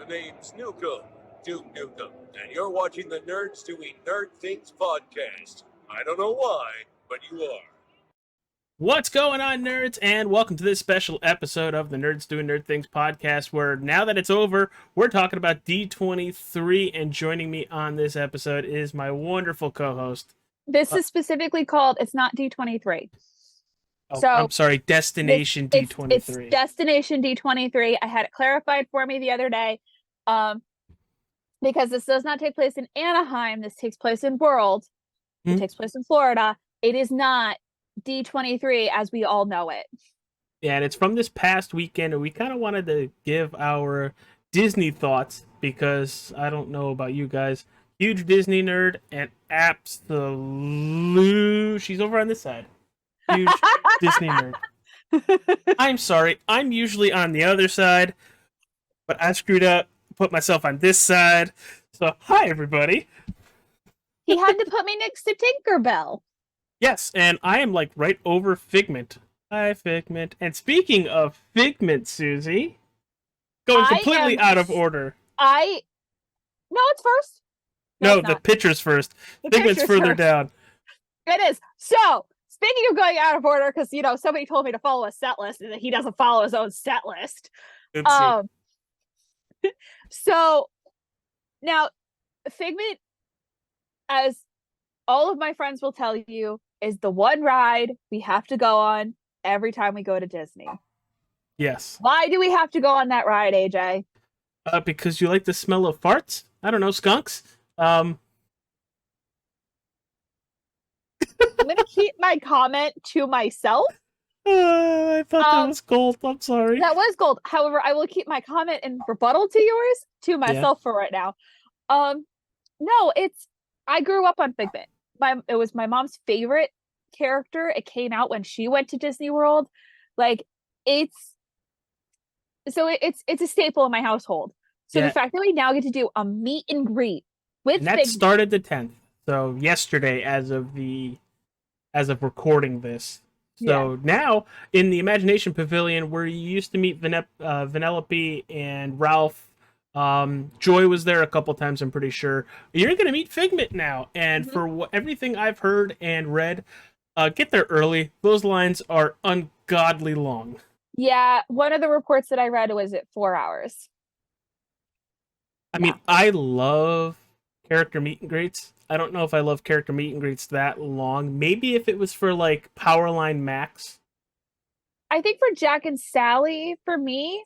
The name's Nukem, Duke Nukem, and you're watching the Nerds Doing Nerd Things podcast. I don't know why, but you are. What's going on, nerds, and welcome to this special episode of the Nerds Doing Nerd Things podcast, where now that it's over, we're talking about D23, and joining me on this episode is my wonderful co-host. This is specifically called, it's not D23. Oh, So I'm sorry, Destination D23. It's Destination D23. I had it clarified for me the other day, because this does not take place in Anaheim. This takes place in World. It takes place in Florida. It is not D23 as we all know it. Yeah, and it's from this past weekend, and we kind of wanted to give our Disney thoughts, because I don't know about you guys, huge Disney nerd, and absolute, she's over on this side, huge Disney nerd. I'm sorry, I'm usually on the other side, but I screwed up, put myself on this side, so hi everybody. He had to put me next to Tinkerbell. Yes, and I am like right over Figment. Hi, Figment. And speaking of Figment, Susie, going completely out of order. No, it's first. No, it's the not. picture's first. The Figment's picture's further first. down. It is. So, speaking of going out of order, because, somebody told me to follow a set list and that he doesn't follow his own set list. Oopsie. So, now, Figment, as all of my friends will tell you, is the one ride we have to go on every time we go to Disney. Yes. Why do we have to go on that ride, AJ? Because you like the smell of farts? I don't know, skunks? I'm going to keep my comment to myself. I thought that was gold. I'm sorry. That was gold. However, I will keep my comment in rebuttal to yours to myself for right now. No, I grew up on Figment. It was my mom's favorite character. It came out when she went to Disney World. Like, it's a staple in my household. So the fact that we now get to do a meet and greet with Figment. That started the 10th. So yesterday, as of recording this. So now in the Imagination Pavilion, where you used to meet Vanellope and Ralph, Joy was there a couple times, I'm pretty sure. You're going to meet Figment now. And for everything I've heard and read, get there early. Those lines are ungodly long. Yeah, one of the reports that I read was at 4 hours. I mean, I love character meet and greets. I don't know if I love character meet and greets that long. Maybe if it was for, like, Powerline Max. I think for Jack and Sally, for me,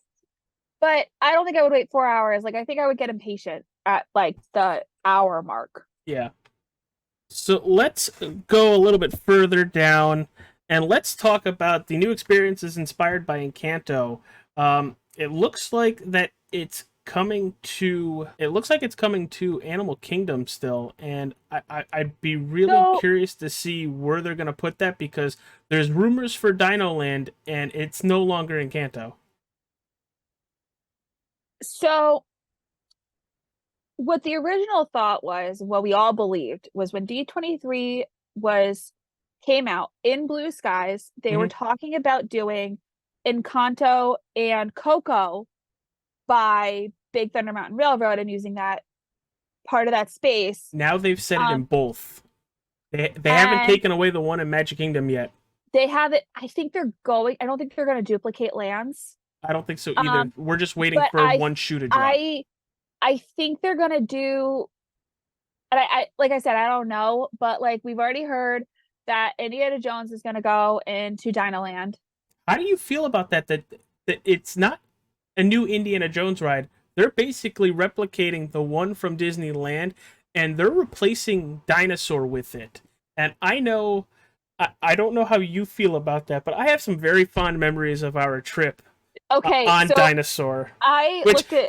but I don't think I would wait 4 hours. Like, I think I would get impatient at, like, the hour mark. Yeah. So let's go a little bit further down, and let's talk about the new experiences inspired by Encanto. It looks like it's coming to Animal Kingdom still, and I'd be really curious to see where they're going to put that, because there's rumors for Dino Land, and it's no longer Encanto. So, what the original thought was, what we all believed, was when D23 came out in Blue Skies, they were talking about doing Encanto and Coco by Big Thunder Mountain Railroad and using that part of that space. Now they've said it in both. They haven't taken away the one in Magic Kingdom yet. They have it. I don't think they're going to duplicate lands. I don't think so either. We're just waiting for one shoe to drop. I think they're gonna do, and I like I said, I don't know, but like we've already heard that Indiana Jones is gonna go into Dino Land. How do you feel about that? That it's not a new Indiana Jones ride. They're basically replicating the one from Disneyland, and they're replacing Dinosaur with it. And I know, I don't know how you feel about that, but I have some very fond memories of our trip. Okay, on Dinosaur.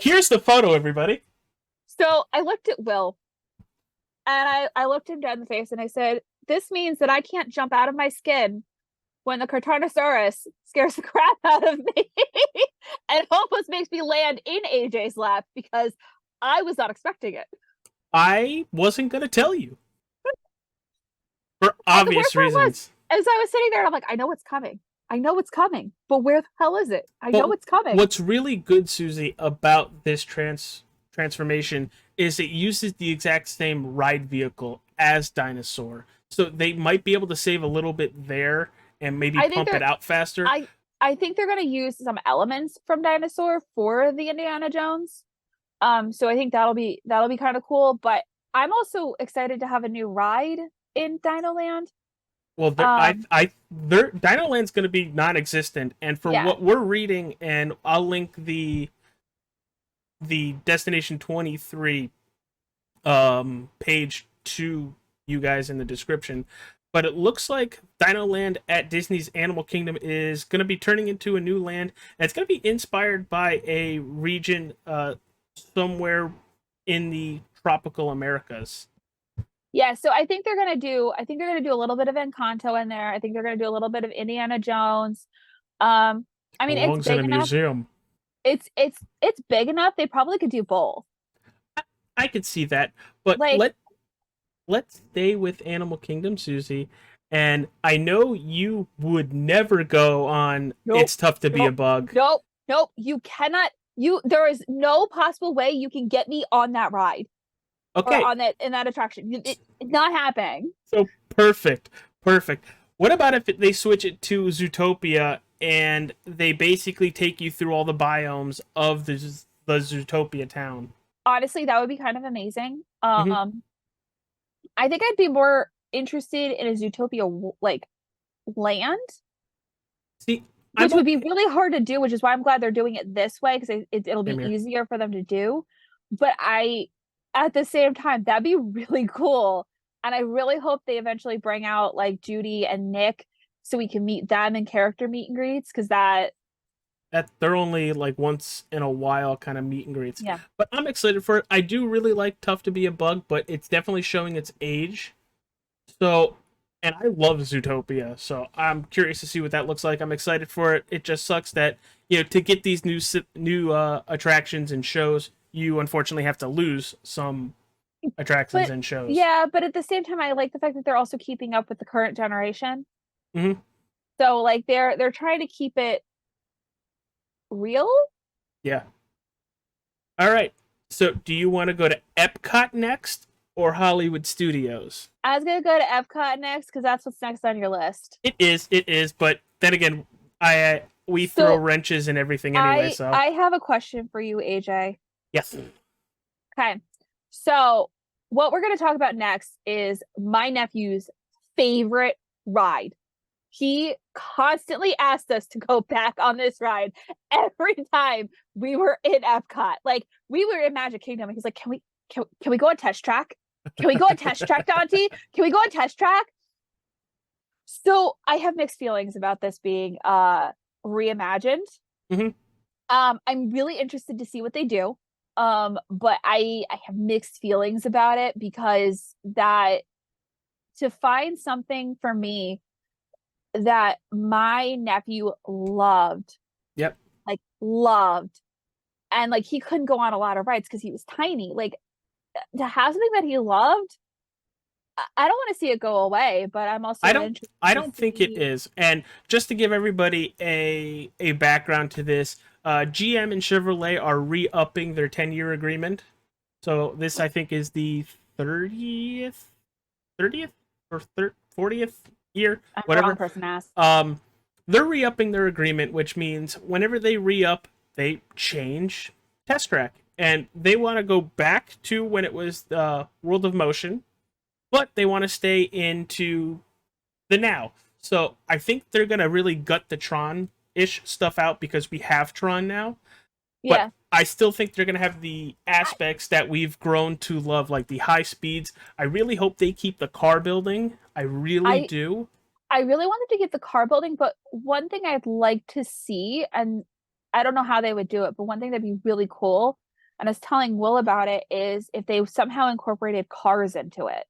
Here's the photo, everybody. So I looked at Will, and I looked him dead in the face, and I said, "This means that I can't jump out of my skin when the Cartonosaurus scares the crap out of me, and almost makes me land in AJ's lap, because I was not expecting it." I wasn't gonna tell you for obvious reasons. As I was sitting there, and I'm like, I know what's coming. I know it's coming, but where the hell is it? I know But it's coming. what's really good, Susie, about this transformation is it uses the exact same ride vehicle as Dinosaur. So they might be able to save a little bit there and maybe I think pump it out faster. I think they're going to use some elements from Dinosaur for the Indiana Jones. So I think that'll be kind of cool. But I'm also excited to have a new ride in Dino Land. Well, their Dino Land's going to be non-existent, and for Yeah. what we're reading, and I'll link the Destination 23 page to you guys in the description. But it looks like Dino Land at Disney's Animal Kingdom is going to be turning into a new land, and it's going to be inspired by a region somewhere in the tropical Americas. Yeah, so I think they're gonna do a little bit of Encanto in there. I think they're gonna do a little bit of Indiana Jones. I mean, it's Belongs in big a enough. museum. It's big enough. They probably could do both. I could see that, but Like, let's stay with Animal Kingdom, Susie. And I know you would never go on Nope, It's Tough to Be a nope, Bug. nope. You cannot. There is no possible way you can get me on that ride. Okay. Or on that attraction. It's not happening. So perfect. What about if they switch it to Zootopia and they basically take you through all the biomes of the Zootopia town? Honestly, that would be kind of amazing. Mhm. I think I'd be more interested in a Zootopia like land, See, which would be really hard to do, which is why I'm glad they're doing it this way, because it'll be Same here. easier for them to do. But at the same time, that'd be really cool. And I really hope they eventually bring out like Judy and Nick so we can meet them in character meet and greets, because that they're only like once in a while kind of meet and greets. Yeah. But I'm excited for it. I do really like Tough to Be a Bug, but it's definitely showing its age. So, and I love Zootopia, so I'm curious to see what that looks like. I'm excited for it. It just sucks that, to get these new attractions and shows, you unfortunately have to lose some attractions and shows. Yeah, but at the same time, I like the fact that they're also keeping up with the current generation. Mm-hmm. So like they're trying to keep it real. Yeah. All right. So, do you want to go to Epcot next or Hollywood Studios? I was gonna go to Epcot next because that's what's next on your list. It is. But then again, we throw wrenches and everything anyway. So I have a question for you, AJ. Yes. Okay. So what we're gonna talk about next is my nephew's favorite ride. He constantly asked us to go back on this ride every time we were in Epcot. Like we were in Magic Kingdom, and he's like, "Can we go on Test Track? Can we go on Test Track, Dante? Can we go on Test Track?" So I have mixed feelings about this being reimagined. Mm-hmm. I'm really interested to see what they do. But I have mixed feelings about it, because that to find something for me that my nephew loved. Yep. Like loved. And like he couldn't go on a lot of rides because he was tiny. Like to have something that he loved, I don't want to see it go away, but I'm also I don't think it is. And just to give everybody a background to this, GM and Chevrolet are re-upping their 10-year agreement. So this, I think, is the 30th or 40th year, I'm whatever. the wrong person to ask. They're re-upping their agreement, which means whenever they re-up, they change Test Track. And they want to go back to when it was World of Motion, but they want to stay into the now. So I think they're going to really gut the Tron-ish stuff out because we have Tron now. Yeah. But I still think they're going to have the aspects that we've grown to love, like the high speeds. I really hope they keep the car building. I really do. I really wanted to get the car building, but one thing I'd like to see, and I don't know how they would do it, but one thing that'd be really cool, and I was telling Will about it, is if they somehow incorporated cars into it.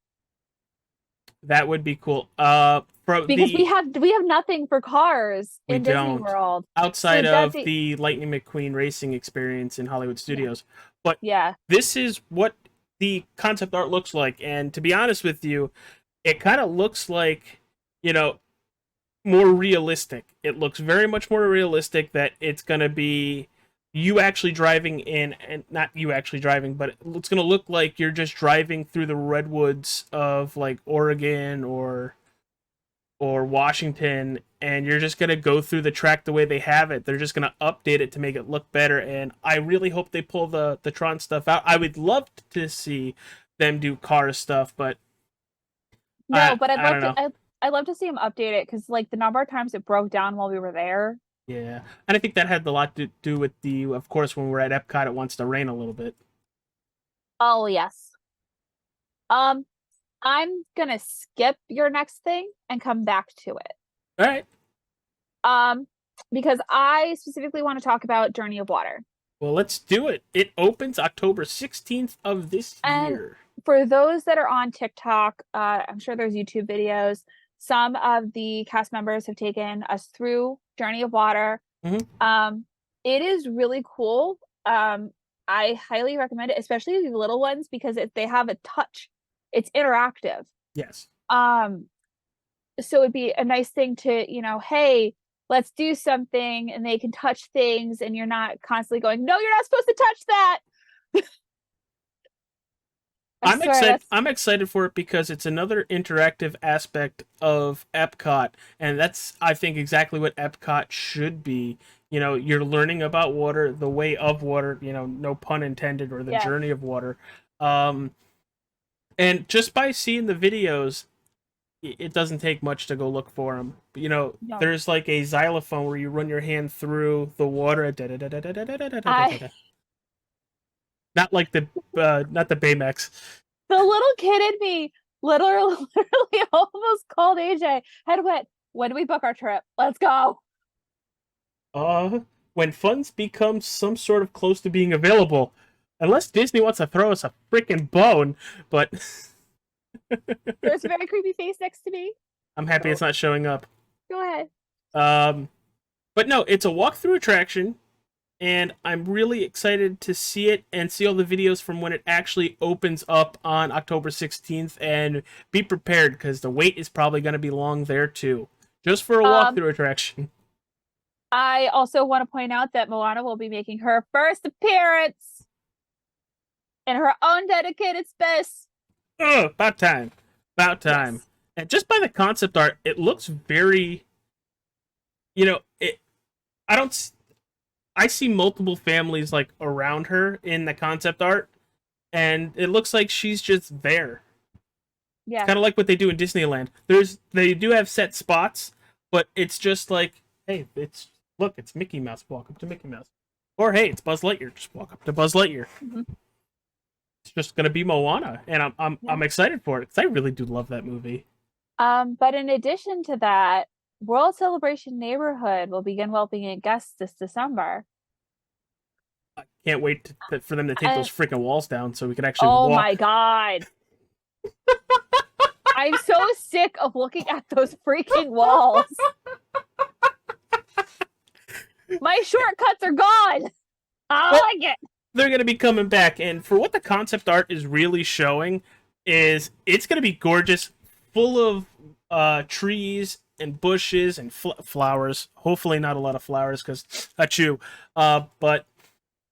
That would be cool. Because we have nothing for cars in Disney World outside of the Lightning McQueen racing experience in Hollywood Studios. Yeah. But yeah, this is what the concept art looks like, and to be honest with you, it kind of looks like, more realistic. It looks very much more realistic that it's going to be you actually driving in, and not you actually driving, but it's going to look like you're just driving through the redwoods of like Oregon or Washington, and you're just going to go through the track the way they have it. They're just going to update it to make it look better, and I really hope they pull the Tron stuff out. I would love to see them do car stuff, but no, but I'd love to see them update it, because like the number of times it broke down while we were there. yeah, and I think that had a lot to do with of course, when we're at Epcot, it wants to rain a little bit. Oh yes. I'm gonna skip your next thing and come back to it. All right. Because I specifically want to talk about Journey of Water. Well, let's do it. It opens October 16th of this year. For those that are on TikTok, I'm sure there's YouTube videos. Some of the cast members have taken us through Journey of Water. Mm-hmm. It is really cool. I highly recommend it, especially the little ones, because they have a touch. It's interactive. Yes. So it'd be a nice thing to, hey, let's do something, and they can touch things, and you're not constantly going, no, you're not supposed to touch that. I'm excited for it because it's another interactive aspect of Epcot, and that's, I think, exactly what Epcot should be. You're learning about water, the way of water, no pun intended, or the journey of water. And just by seeing the videos, it doesn't take much to go look for them. There's like a xylophone where you run your hand through the water. Not like not the Baymax. The little kid in me literally almost called AJ. Head wet. When do we book our trip? Let's go. When funds become some sort of close to being available, unless Disney wants to throw us a freaking bone, but there's a very creepy face next to me. I'm happy it's not showing up. Go ahead. But no, it's a walkthrough attraction, and I'm really excited to see it and see all the videos from when it actually opens up on October 16th, and be prepared, because the wait is probably going to be long there too, just for a walkthrough attraction. I also want to point out that Moana will be making her first appearance in her own dedicated space. Oh, about time. Yes. And just by the concept art, it looks very, I see multiple families like around her in the concept art, and it looks like she's just there. Yeah. Kind of like what they do in Disneyland. They do have set spots, but it's just like, hey, it's Mickey Mouse. Walk up to Mickey Mouse. Or hey, it's Buzz Lightyear. Just walk up to Buzz Lightyear. Mm-hmm. It's just gonna be Moana, and I'm excited for it because I really do love that movie. But in addition to that, World Celebration Neighborhood will begin welcoming guests this December. I can't wait for them to take those freaking walls down so we can actually walk. Oh my god. I'm so sick of looking at those freaking walls. My shortcuts are gone. I like it. They're going to be coming back, and for what the concept art is really showing is it's going to be gorgeous, full of trees and bushes and flowers. Hopefully not a lot of flowers, because achoo. But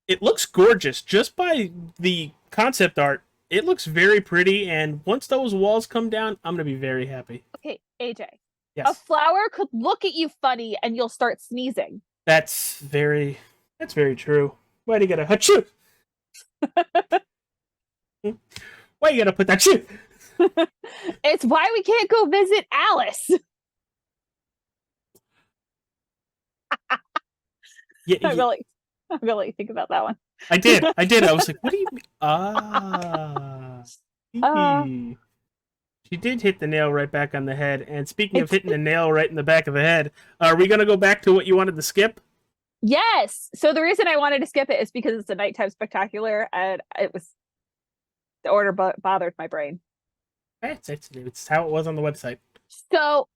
it looks gorgeous. Just by the concept art, it looks very pretty, and once those walls come down, I'm going to be very happy. Okay, AJ. Yes. A flower could look at you funny and you'll start sneezing. That's very true. Why do you gotta achoo? Why you gotta put that shit? It's why we can't go visit Alice. Yeah, I really think about that one. I did. I was like, what do you mean? She did hit the nail right back on the head. And speaking of hitting the nail right in the back of the head, are we gonna go back to what you wanted to skip? Yes. So the reason I wanted to skip it is because it's a nighttime spectacular, and the order bothered my brain. It's how it was on the website. So,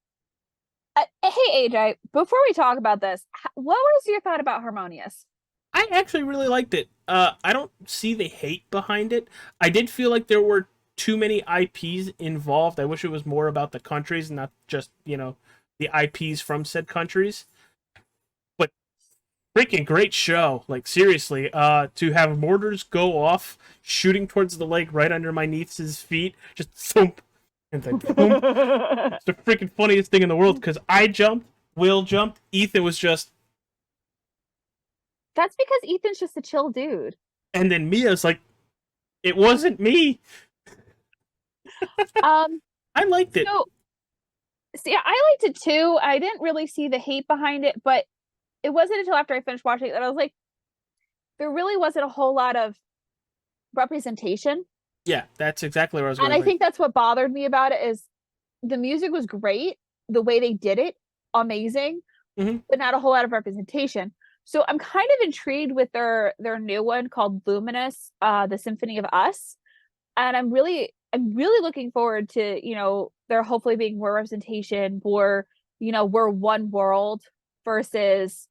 hey AJ, before we talk about this, what was your thought about Harmonious? I actually really liked it. I don't see the hate behind it. I did feel like there were too many IPs involved. I wish it was more about the countries and not just, the IPs from said countries. But freaking great show. Like, seriously, to have mortars go off, shooting towards the lake right under my niece's feet, just thump, and then thump. It's the freaking funniest thing in the world, because I jumped, Will jumped, Ethan was just... That's because Ethan's just a chill dude. And then Mia's like, it wasn't me. I liked it. So, see, I liked it too. I didn't really see the hate behind it, but it wasn't until after I finished watching it that I was like, there really wasn't a whole lot of representation. Yeah, that's exactly where I was going. And I think that's what bothered me about it is the music was great, the way they did it, amazing, but not a whole lot of representation. So I'm kind of intrigued with their new one called Luminous, the Symphony of Us. And I'm really looking forward to, you know, there hopefully being more representation, more, you know, we're one world versus,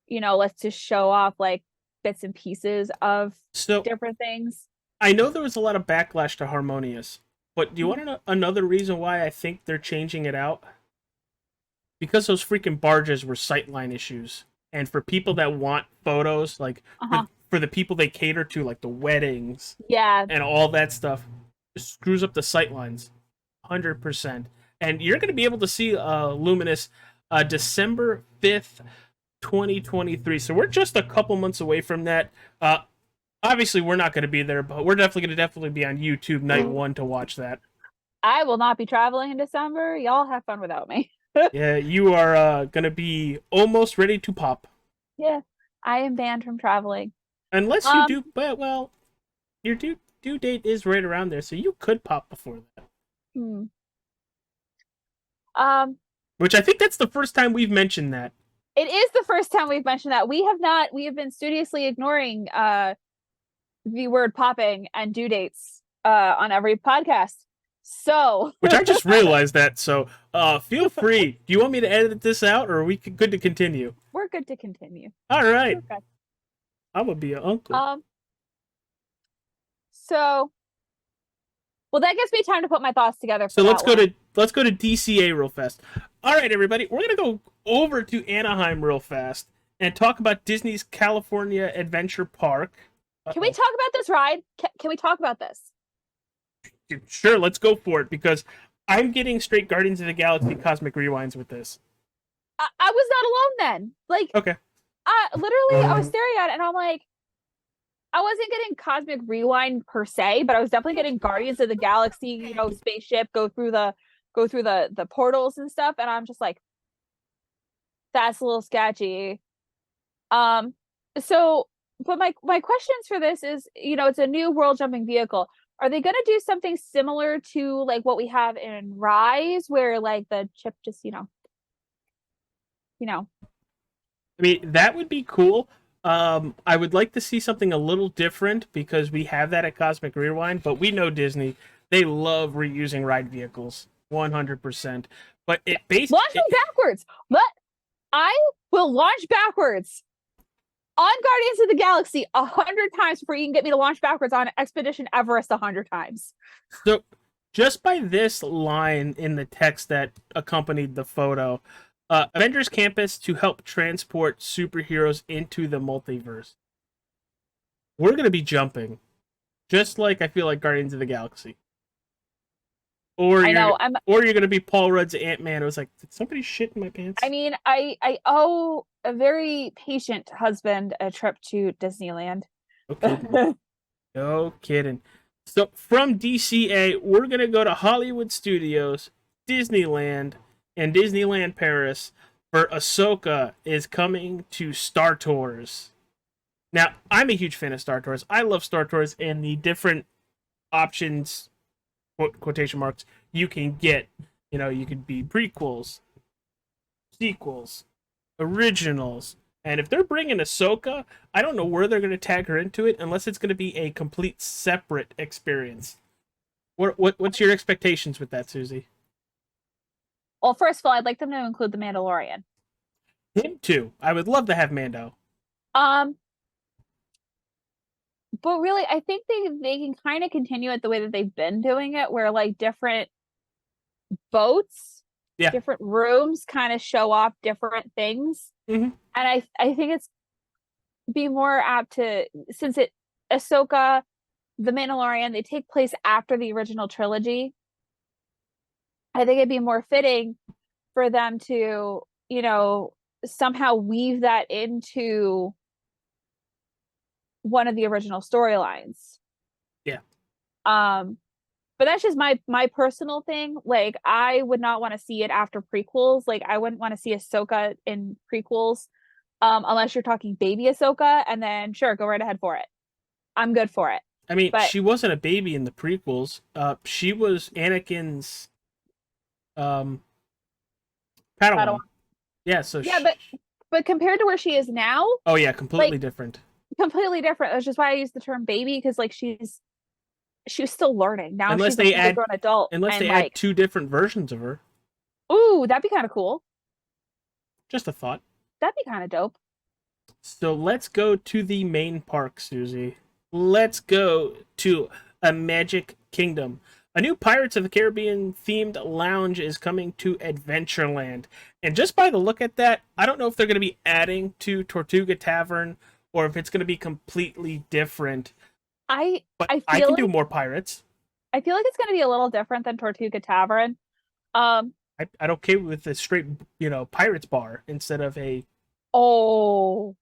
you know, let's just show off like bits and pieces of different things. I know there was a lot of backlash to Harmonious, but do you want to know another reason why I think they're changing it out? Because those freaking barges were sightline issues. And for people that want photos, like for the people they cater to, like the weddings, and all that stuff, it screws up the sightlines, 100%. And you're going to be able to see Luminous December 5th, 2023. So we're just a couple months away from that. Obviously, we're not going to be there, but we're definitely going to be on YouTube night one to watch that. I will not be traveling in December. Y'all have fun without me. Yeah, you are going to be almost ready to pop. Yeah, I am banned from traveling. Unless you do, but well, your due date is right around there, so you could pop before that. Which I think that's the first time we've mentioned that. It is the first time we've mentioned that. We have been studiously ignoring the word popping and due dates on every podcast. So, which I just realized that. So, feel free. Do you want me to edit this out, or are we good to continue? We're good to continue. All right. Okay. I'm gonna be your uncle. So, well, that gives me time to put my thoughts together. So let's go to DCA real fast. All right, everybody, we're gonna go over to Anaheim real fast and talk about Disney's California Adventure Park. Can we talk about this ride? Can we talk about this? Sure, let's go for it, because I'm getting straight Guardians of the Galaxy Cosmic Rewinds with this. I was not alone then. Like, okay. Literally, I was staring at it and I'm like, I wasn't getting Cosmic Rewind per se, but I was definitely getting Guardians of the Galaxy, you know, spaceship, go through the portals and stuff. And I'm just like, that's a little sketchy. So, but my questions for this is, you know, it's a new world jumping vehicle. Are they going to do something similar to like what we have in Rise, where like the chip just, you know? I mean, that would be cool. I would like to see something a little different, because we have that at Cosmic Rewind, but we know Disney, they love reusing ride vehicles 100%. But it basically launch them backwards. I will launch backwards on Guardians of the Galaxy 100 times before you can get me to launch backwards on Expedition Everest 100 times. So, just by this line in the text that accompanied the photo, Avengers Campus to help transport superheroes into the multiverse. We're going to be jumping, just like I feel like Guardians of the Galaxy. Or you're going to be Paul Rudd's Ant-Man. It was like, did somebody shit in my pants? I mean, I owe a very patient husband a trip to Disneyland. Okay. No kidding. So from DCA, we're going to go to Hollywood Studios, Disneyland, and Disneyland Paris, for Ahsoka is coming to Star Tours. Now, I'm a huge fan of Star Tours. I love Star Tours and the different options, quotation marks, you can get. You know, you could be prequels, sequels, originals. And if they're bringing Ahsoka, I don't know where they're going to tag her into it, unless it's going to be a complete separate experience. What's your expectations with that, Susie? Well, first of all, I'd like them to include the Mandalorian. Him too. I would love to have Mando. But really, I think they can kind of continue it the way that they've been doing it, where like different boats Yeah. different rooms kind of show off different things. Mm-hmm. And I think it's be more apt to, since Ahsoka, The Mandalorian, they take place after the original trilogy. I think it'd be more fitting for them to, somehow weave that into one of the original storylines. Yeah. But that's just my personal thing. Like, I would not want to see it after prequels. Like, I wouldn't want to see Ahsoka in prequels, unless you're talking baby Ahsoka, and then sure, go right ahead for it. I'm good for it. I mean, But she wasn't a baby in the prequels. She was Anakin's Padawan. Padawan. Yeah, so Yeah, but compared to where she is now, oh yeah, completely like, different. completely different. That's just why I use the term baby, because like she was still learning. Now Unless she's a they fully add grown adult, unless and they add like, 2 different versions of her. ooh, that'd be kind of cool. Just a thought. That'd be kind of dope. So let's go to the main park, Susie. Let's go to a Magic Kingdom. A new Pirates of the Caribbean themed lounge is coming to Adventureland. And just by the look at that, I don't know if they're going to be adding to Tortuga Tavern or if it's going to be completely different. I But I I feel can like do more pirates. I feel like it's going to be a little different than Tortuga Tavern. Um, I'd okay with a straight, pirates bar instead of a oh,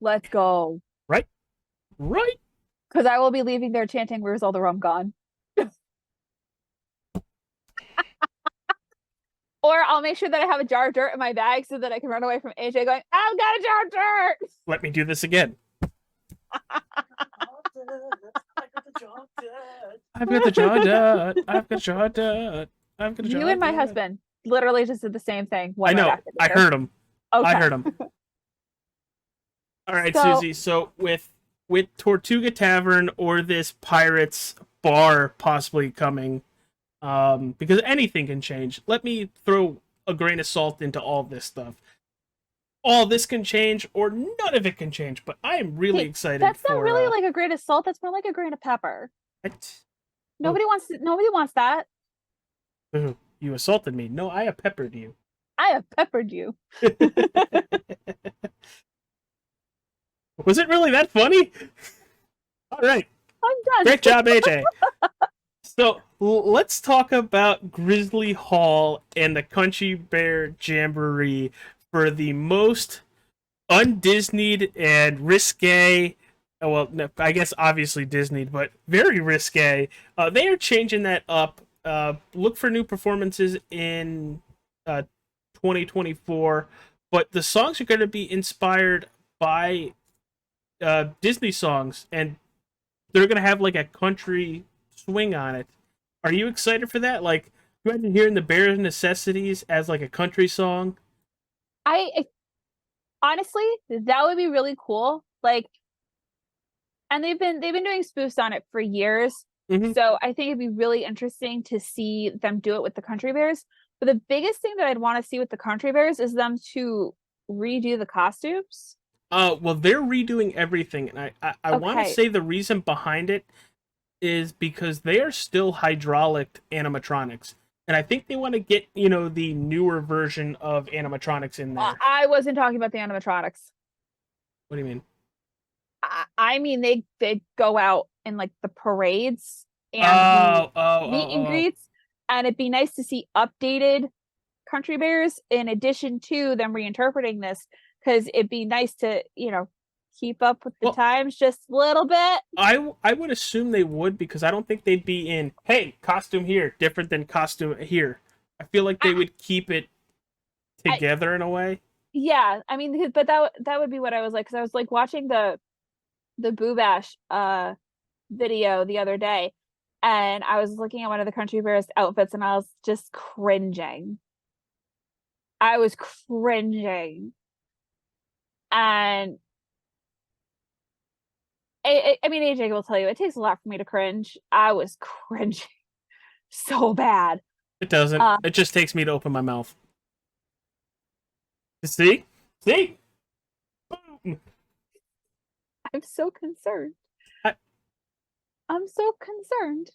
let's go. right, right. Because I will be leaving there chanting, "Where's all the rum gone?" Or I'll make sure that I have a jar of dirt in my bag so that I can run away from AJ going, "I've got a jar of dirt." Let me do this again. I've got the jaw dot. I've got jaw dot. I've got a jaw You and my dot. husband literally just did the same thing. I know. I heard him. Okay. I heard him. All right, So- Susie. So with Tortuga Tavern or this Pirates bar possibly coming, because anything can change. Let me throw a grain of salt into all this stuff. All this can change, or none of it can change. But I am really Hey, excited. That's for, not really like a grain of salt. That's more like a grain of pepper. What? Nobody wants that. Ooh, you assaulted me. No, I have peppered you. I have peppered you. Was it really that funny? All right. I'm done. Great job, AJ. So let's talk about Grizzly Hall and the Country Bear Jamboree for the most un-Disneyed and risque. Well, no, I guess obviously Disney, but very risque. They are changing that up. Look for new performances in 2024, but the songs are going to be inspired by Disney songs, and they're going to have like a country swing on it. Are you excited for that? Like, you imagine hearing the Bare Necessities as like a country song? I honestly, that would be really cool. Like, and they've been doing spoofs on it for years. Mhm. So I think it'd be really interesting to see them do it with the Country Bears. But the biggest thing that I'd want to see with the Country Bears is them to redo the costumes. Well, they're redoing everything, and I want to Okay. say the reason behind it is because they are still hydraulic animatronics, and I think they want to get the newer version of animatronics in there. I wasn't talking about the animatronics. What do you mean? I mean they go out in like the parades and meet and greets, and it'd be nice to see updated Country Bears in addition to them reinterpreting this, because it'd be nice to keep up with the times just a little bit. I would assume they would, because I don't think they'd be in, hey, costume here different than costume here. I feel like they would keep it together in a way. Yeah, I mean, but that would be what I was like, because I was like watching the Boo Bash video the other day, and I was looking at one of the Country Bears outfits, and I was just cringing. I was cringing. And I mean, AJ will tell you, it takes a lot for me to cringe. I was cringing so bad. It doesn't. It just takes me to open my mouth. See? Boom. I'm so concerned. I'm so concerned.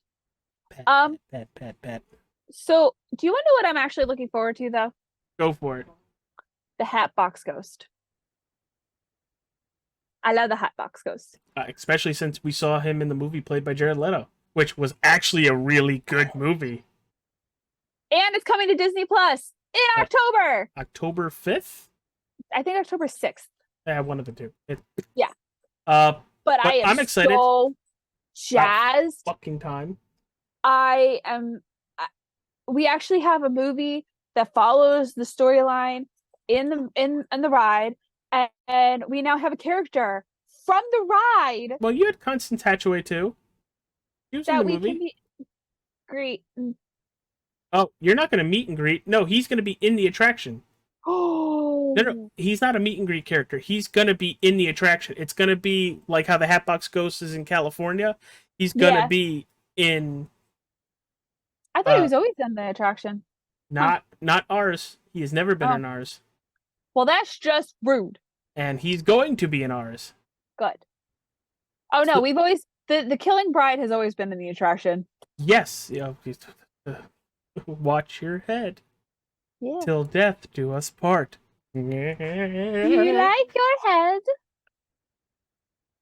Pat. So, do you want to know what I'm actually looking forward to, though? Go for it. The Hatbox Ghost. I love the Hatbox Ghost. Especially since we saw him in the movie played by Jared Leto, which was actually a really good movie. And it's coming to Disney Plus in October. October 5th? I think October 6th. One of the two. Yeah. But I'm excited. So jazzed. Fucking time. I am. We actually have a movie that follows the storyline in the ride, and we now have a character from the ride. Well, you had Constance Hatchaway too. He was in the movie. Can be great. Oh, you're not going to meet and greet. No, he's going to be in the attraction. Oh. No, he's not a meet and greet character. He's going to be in the attraction. It's going to be like how the Hatbox Ghost is in California. He's going to be in... I thought he was always in the attraction. Not ours. He has never been in ours. Well, that's just rude. And he's going to be in ours. Good. Oh, no, we've always... The Killing Bride has always been in the attraction. Yes. Yeah. Watch your head. Yeah. Till death do us part. You like your head?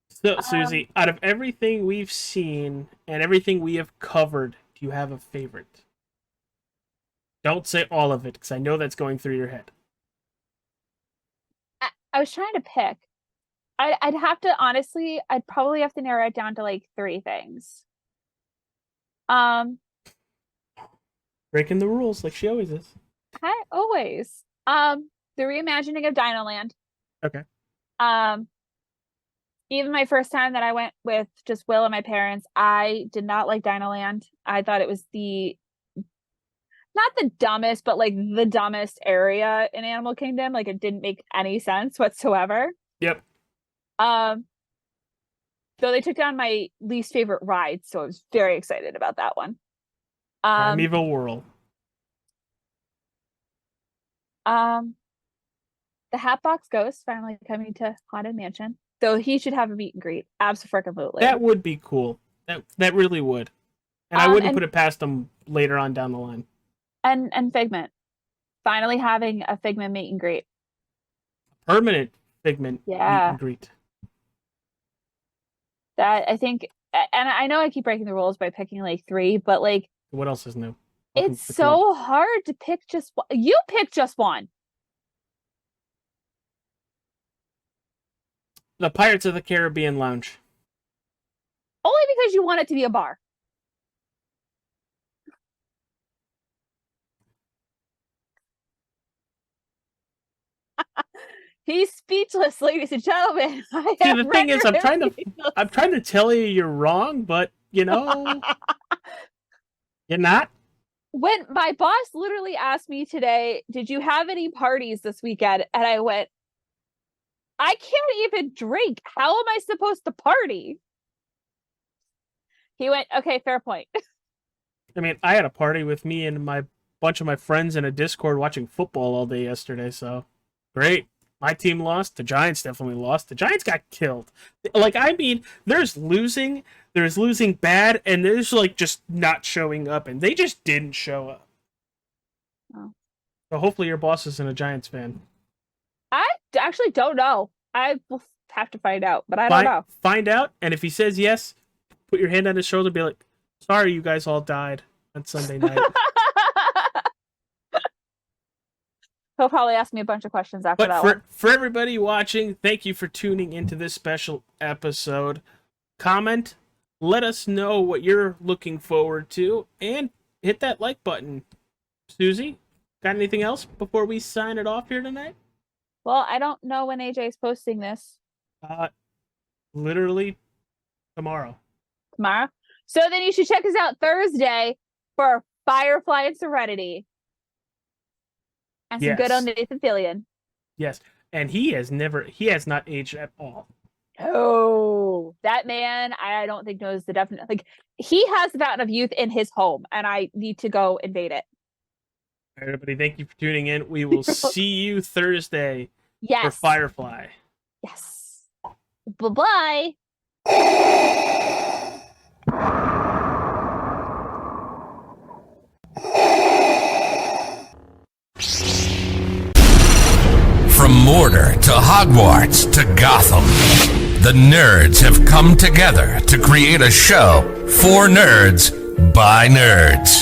So, Susie, out of everything we've seen and everything we have covered, do you have a favorite? Don't say all of it, because I know that's going through your head. I was trying to pick. I'd have to, honestly, I'd probably have to narrow it down to like 3 things. Breaking the rules like she always is. Always. The reimagining of Dinoland. Okay. Even my first time that I went with just Will and my parents, I did not like Dinoland. I thought it was not the dumbest, but like the dumbest area in Animal Kingdom. Like it didn't make any sense whatsoever. Yep. Though they took down my least favorite ride, so I was very excited about that one. Primeval Whirl. The Hatbox Ghost finally coming to Haunted Mansion. So he should have a meet and greet. Absolutely. That would be cool. That really would. And I wouldn't put it past them later on down the line. And Figment. Finally having a Figment meet and greet. Permanent Figment meet and greet. That, I think, and I know I keep breaking the rules by picking like 3, but like... What else is new? It's so hard to pick just one. You pick just one. The Pirates of the Caribbean Lounge. Only because you want it to be a bar. He's speechless, ladies and gentlemen. See, the thing is, I'm trying to tell you you're wrong, but you know, you're not. When my boss literally asked me today, "Did you have any parties this weekend?" and I went, "I can't even drink. How am I supposed to party?" He went, "Okay, fair point." I mean, I had a party with me and my bunch of my friends in a Discord watching football all day yesterday, so great. My team lost. The Giants definitely lost. The Giants got killed. Like, I mean, there's losing bad, and there's, like, just not showing up, and they just didn't show up. Oh. So hopefully your boss isn't a Giants fan. I actually don't know. I will have to find out, but I don't know. Find out, and if he says yes, put your hand on his shoulder and be like, sorry you guys all died on Sunday night. He'll probably ask me a bunch of questions after that one. For everybody watching, thank you for tuning into this special episode. Comment, let us know what you're looking forward to, and hit that like button. Susie, got anything else before we sign it off here tonight? Well, I don't know when AJ is posting this. Literally tomorrow. Tomorrow? So then you should check us out Thursday for Firefly and Serenity. And some good on Nathan Fillion. Yes. And he has not aged at all. Oh, that man, I don't think knows the definite, like, he has the fountain of youth in his home, and I need to go invade it. All right, everybody, thank you for tuning in. We will see you Thursday for Firefly. Yes. Bye-bye. Mordor to Hogwarts to Gotham, the nerds have come together to create a show for nerds by nerds.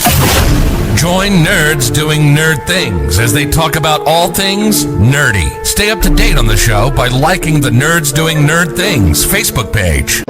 Join nerds doing nerd things as they talk about all things nerdy. Stay up to date on the show by liking the Nerds Doing Nerd Things Facebook page.